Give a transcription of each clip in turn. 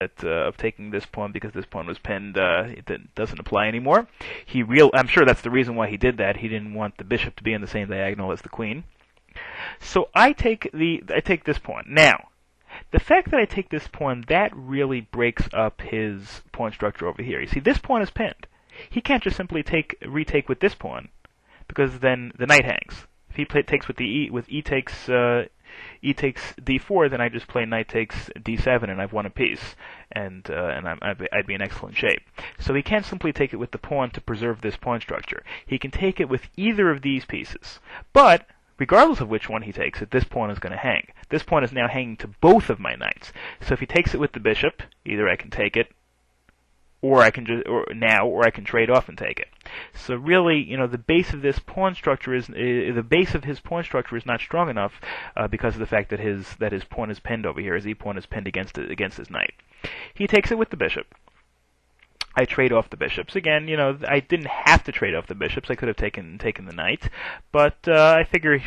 of taking this pawn because this pawn was pinned. It doesn't apply anymore. I'm sure that's the reason why he did that. He didn't want the bishop to be in the same diagonal as the queen. So I take this pawn. Now, the fact that I take this pawn, that really breaks up his pawn structure over here. You see, this pawn is pinned. He can't just simply retake with this pawn, because then the knight hangs. If he takes with e takes d4, then I just play knight takes d7, and I've won a piece, and I'd be in excellent shape. So he can't simply take it with the pawn to preserve this pawn structure. He can take it with either of these pieces, but regardless of which one he takes it, this pawn is going to hang. This pawn is now hanging to both of my knights. So if he takes it with the bishop, either I can take it, or I can trade off and take it. So really, the base of this pawn structure is the base of his pawn structure is not strong enough because of the fact that his pawn is pinned over here. His e-pawn is pinned against his knight. He takes it with the bishop. I trade off the bishops again. I didn't have to trade off the bishops. I could have taken the knight, but I figure,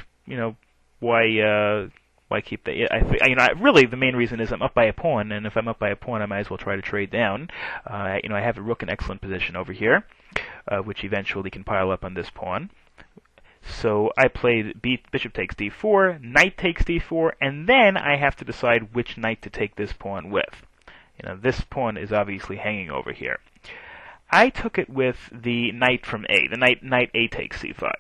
why keep that? Really, the main reason is I'm up by a pawn, and if I'm up by a pawn, I might as well try to trade down. I have a rook in excellent position over here, which eventually can pile up on this pawn. So I played bishop takes d4, knight takes d4, and then I have to decide which knight to take this pawn with. This pawn is obviously hanging over here. I took it with the knight from a. The knight a takes c5.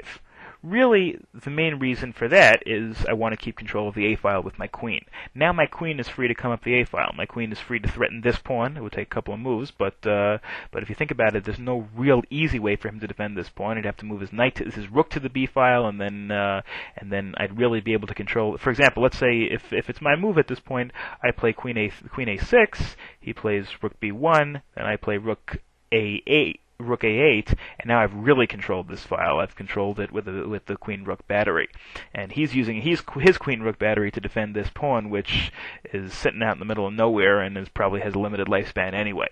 Really, the main reason for that is I want to keep control of the a-file with my queen. Now my queen is free to come up the a-file. My queen is free to threaten this pawn. It would take a couple of moves, but if you think about it, there's no real easy way for him to defend this pawn. He'd have to move his his rook to the b-file, and then I'd really be able to control. For example, let's say if it's my move at this point, I play queen a6. He plays rook b1, and I play rook a8. Rook a8, and now I've really controlled this file. I've controlled it with the queen-rook battery, and he's using his queen-rook battery to defend this pawn, which is sitting out in the middle of nowhere and probably has a limited lifespan anyway.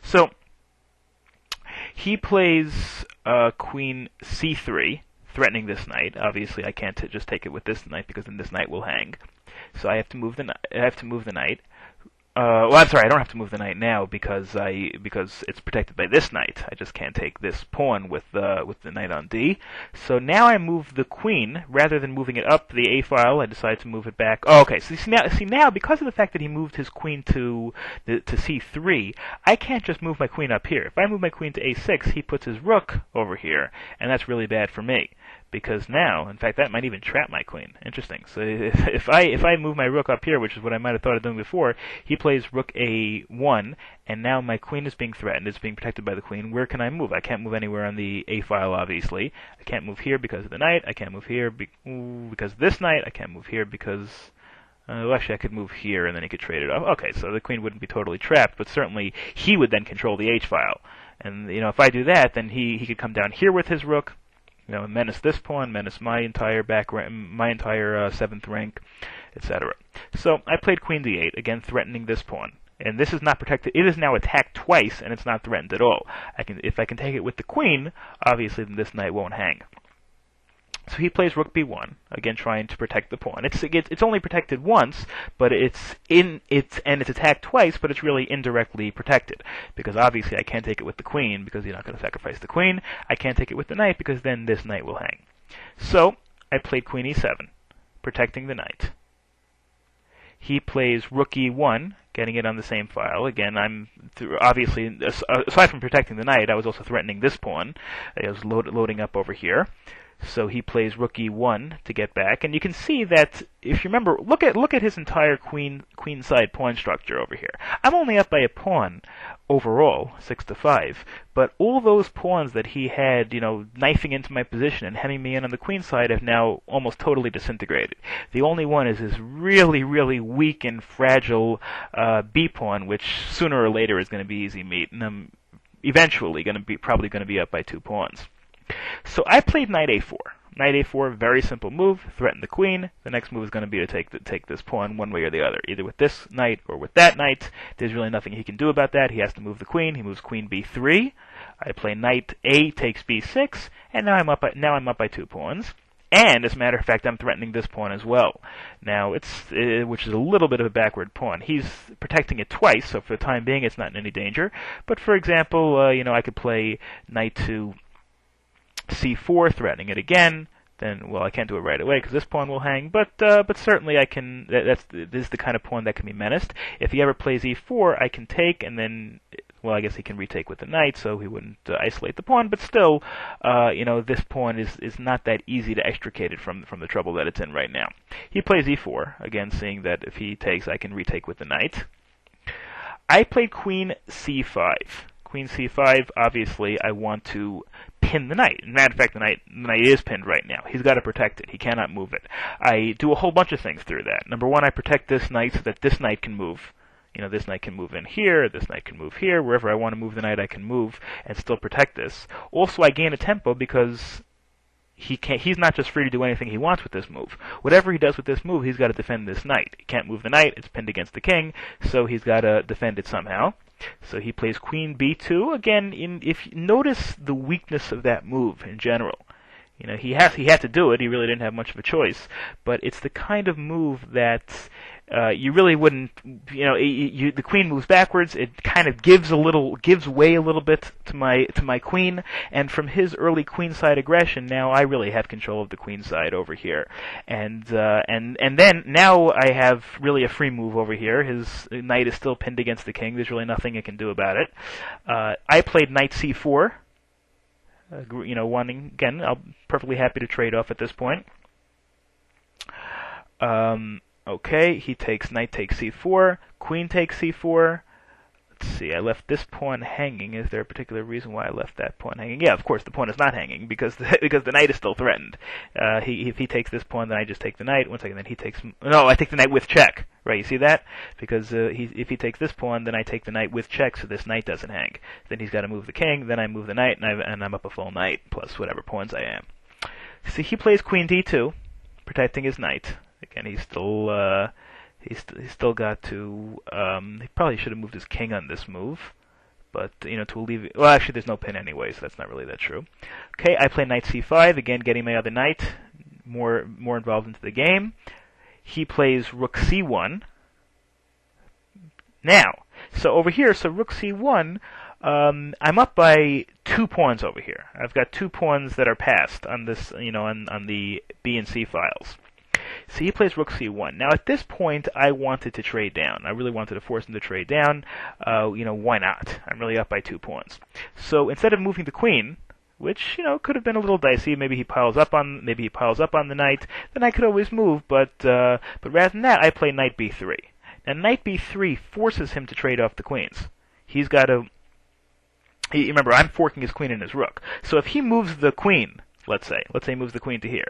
So he plays queen c3, threatening this knight. Obviously, I can't just take it with this knight because then this knight will hang. So I have to move the knight. I'm sorry, I don't have to move the knight now because it's protected by this knight. I just can't take this pawn with the knight on d. So now I move the queen rather than moving it up the a-file. I decide to move it back. Oh, okay, so see now because of the fact that he moved his queen to c3, I can't just move my queen up here. If I move my queen to a6, he puts his rook over here, and that's really bad for me. Because now, in fact, that might even trap my queen. Interesting. So if I move my rook up here, which is what I might have thought of doing before, he plays rook a1, and now my queen is being threatened. It's being protected by the queen. Where can I move? I can't move anywhere on the a-file, obviously. I can't move here because of the knight. I can't move here because of this knight. I can't move here because... well, actually, I could move here, and then he could trade it off. Okay, so the queen wouldn't be totally trapped, but certainly he would then control the h-file. And if I do that, then he could come down here with his rook, menace this pawn, menace my entire seventh rank, etc. So I played queen d8, again threatening this pawn. And this is not protected. It is now attacked twice, and it's not threatened at all. If I can take it with the queen, obviously then this knight won't hang. So he plays rook b1, again trying to protect the pawn. It's only protected once, but it's attacked twice, but it's really indirectly protected because obviously I can't take it with the queen because you're not going to sacrifice the queen. I can't take it with the knight because then this knight will hang. So I played queen e7, protecting the knight. He plays rook e1, getting it on the same file. Again, obviously, aside from protecting the knight, I was also threatening this pawn. I was loading up over here. So he plays rook e1 to get back, and you can see that if you remember, look at his entire queenside pawn structure over here. I'm only up by a pawn overall, 6-5, but all those pawns that he had, knifing into my position and hemming me in on the queen side have now almost totally disintegrated. The only one is this really, really weak and fragile b pawn, which sooner or later is going to be easy meat, and I'm eventually probably going to be up by 2 pawns. So I played knight a4. Knight a4, very simple move, threaten the queen. The next move is going to be to take this pawn one way or the other, either with this knight or with that knight. There's really nothing he can do about that. He has to move the queen. He moves queen b3. I play knight a takes b6, and now I'm up by 2 pawns. And, as a matter of fact, I'm threatening this pawn as well. Now, which is a little bit of a backward pawn. He's protecting it twice, so for the time being, it's not in any danger. But for example, I could play knight to c4, threatening it again. Then, well, I can't do it right away because this pawn will hang. But certainly I can. This is the kind of pawn that can be menaced. If he ever plays e4, I can take, and then, well, I guess he can retake with the knight, so he wouldn't isolate the pawn. But still, this pawn is not that easy to extricate it from the trouble that it's in right now. He plays e4, again, seeing that if he takes, I can retake with the knight. I played queen c5. Queen c5, obviously, I want to pin the knight. As a matter of fact, the knight is pinned right now. He's got to protect it. He cannot move it. I do a whole bunch of things through that. Number one, I protect this knight so that this knight can move. This knight can move in here, this knight can move here. Wherever I want to move the knight, I can move and still protect this. Also, I gain a tempo because he's not just free to do anything he wants with this move. Whatever he does with this move, he's got to defend this knight. He can't move the knight. It's pinned against the king, so he's got to defend it somehow. So he plays queen b2. Again, if you notice the weakness of that move in general. He had to do it. He really didn't have much of a choice. But it's the kind of move that you really wouldn't. The queen moves backwards. It kind of gives way a little bit to my queen. And from his early queenside aggression, now I really have control of the queenside over here. And then now I have really a free move over here. His knight is still pinned against the king. There's really nothing I can do about it. I played knight c4. Wanting, again, I'm perfectly happy to trade off at this point. Okay, he takes knight takes c4, queen takes c4. Let's see, I left this pawn hanging. Is there a particular reason why I left that pawn hanging? Yeah, of course, the pawn is not hanging because the knight is still threatened. If he takes this pawn, then I just take the knight. 1 second, then he takes. No, I take the knight with check. Right, you see that? Because if he takes this pawn, then I take the knight with check, so this knight doesn't hang. Then he's got to move the king. Then I move the knight, and I'm up a full knight plus whatever pawns I am. See, he plays queen d2, protecting his knight. Again, he's still got to. He probably should have moved his king on this move, but to alleviate. Well, actually, there's no pin anyway, so that's not really that true. Okay, I play knight c5 again, getting my other knight more involved into the game. He plays rook c1. Now, so over here, rook c1. I'm up by 2 pawns over here. I've got 2 pawns that are passed on this, on the B and C files. So he plays rook c1. Now at this point, I wanted to trade down. I really wanted to force him to trade down. Why not? I'm really up by 2 pawns. So instead of moving the queen, which could have been a little dicey, maybe he piles up on the knight, then I could always move. But rather than that, I play knight b3. Now knight b3 forces him to trade off the queens. He's got to. Remember, I'm forking his queen and his rook. So if he moves the queen, let's say he moves the queen to here.